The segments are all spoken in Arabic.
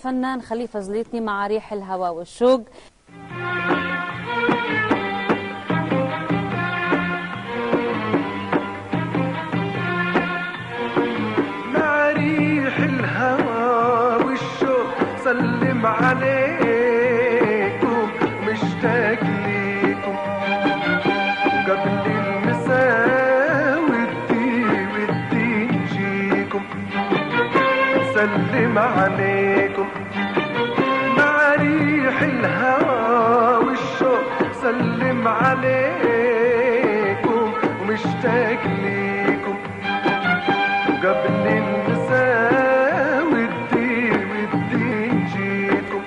فنان خليفة زليطني مع ريح الهوى والشوق. مع ريح الهوى والشوق سلم عليكم مشتاق ليكم قبل المساء والدين جيكم سلم عليكم مع ريح الهوى والشوق سلم عليكم ومشتاق ليكم قبل المساء والدين جيكم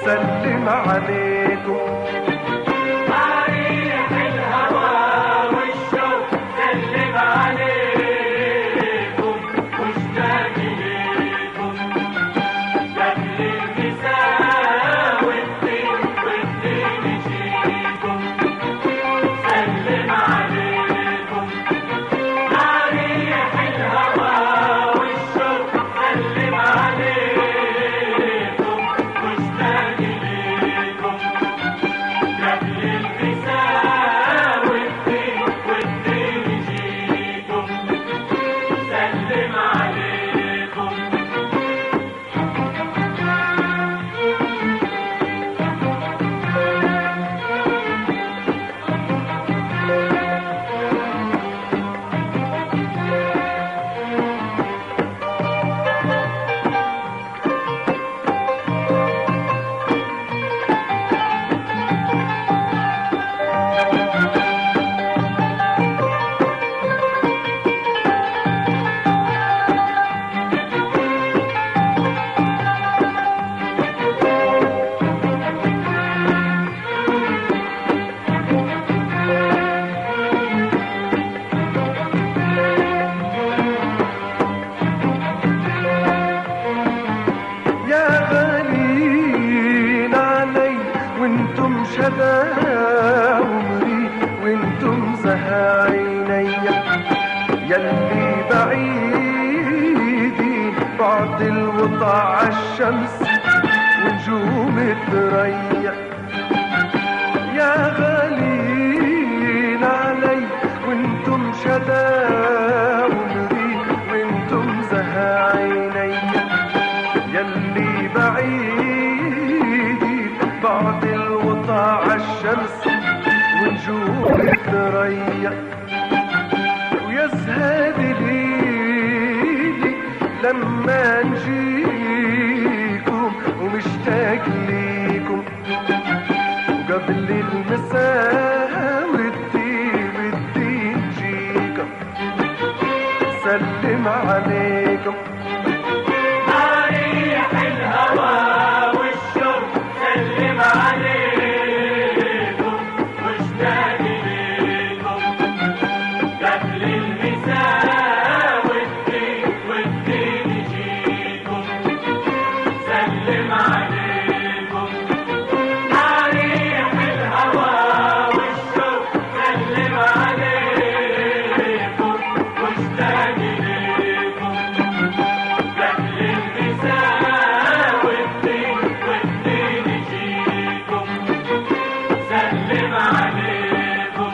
سلم عليكم مع ريح الهوى والشوق سلم عليكم مشتاق ليكم قبل المساء والدين جيكم سلم عليكم مع ريح الهوى والشوق سلم عليكم مشتاق ليكم قبل المساء والدين جيكم سلم عليكم. يا غالين علي وانتم شدا عمري وانتم زها عيني يلي بعيدين بعد الوطى عالشمس ونجوم الثريا يا غالين علي وانتم شدا عمري وانتم زها عيني يلي بعيدي بعد الوطى عالشمس ونجوم الثريا ويا زهاد ليلي لما نجيكم ومشتاق ليكم وقبل المساء والدين جيكم سلم عليكم مع ريح الهوى والشوق سلم عليكم مشتاق ليكم قبل المساء والدين جيكم سلم عليكم مع ريح الهوى والشوق سلم عليكم مشتاق ليكم قبل المساء والدين جيكم سلم عليكم.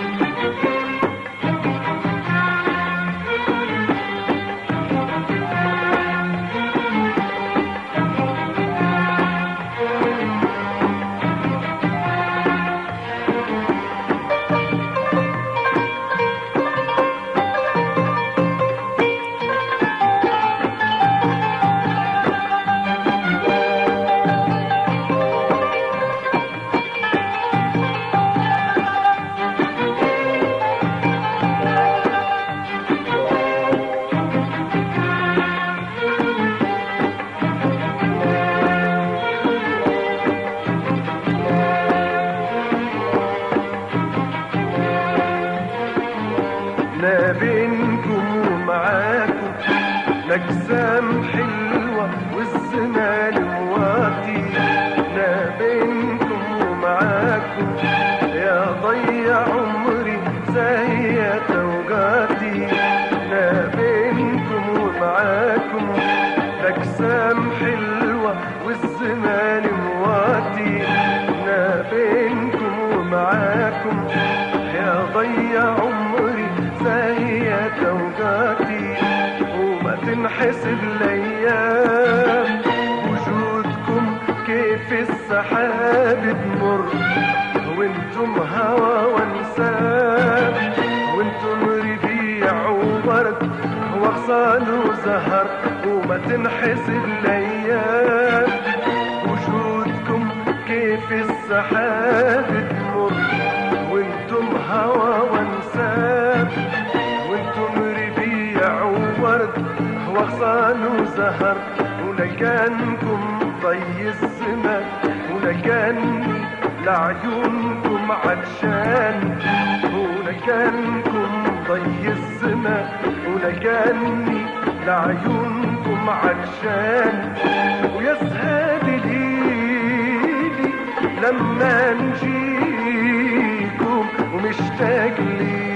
لا بينكم ومعاكم الأجسام حلوة والزمان مواتي لا بينكم ومعاكم يا ضيع عمري زيت أوقاتي لا بينكم ومعاكم الأجسام حلوة تنحسب الايام. وجودكم كيف السحاب تمر، وانتم هوى وانساب، وانتم ربيع وورد وغصان وزهر وما تنحسب الايام. وجودكم كيف السحاب تمر، وانتم هوى وانساب، وانتم ربيع وورد وغصان وزهر. ولكانكم ضي الزمان، ولكاني لعيونكم عطشان، ولكانكم ضي الزمان، ولكاني لعيونكم عطشان. ويا زهاد ليلي لما نجيكم ومشتاق لي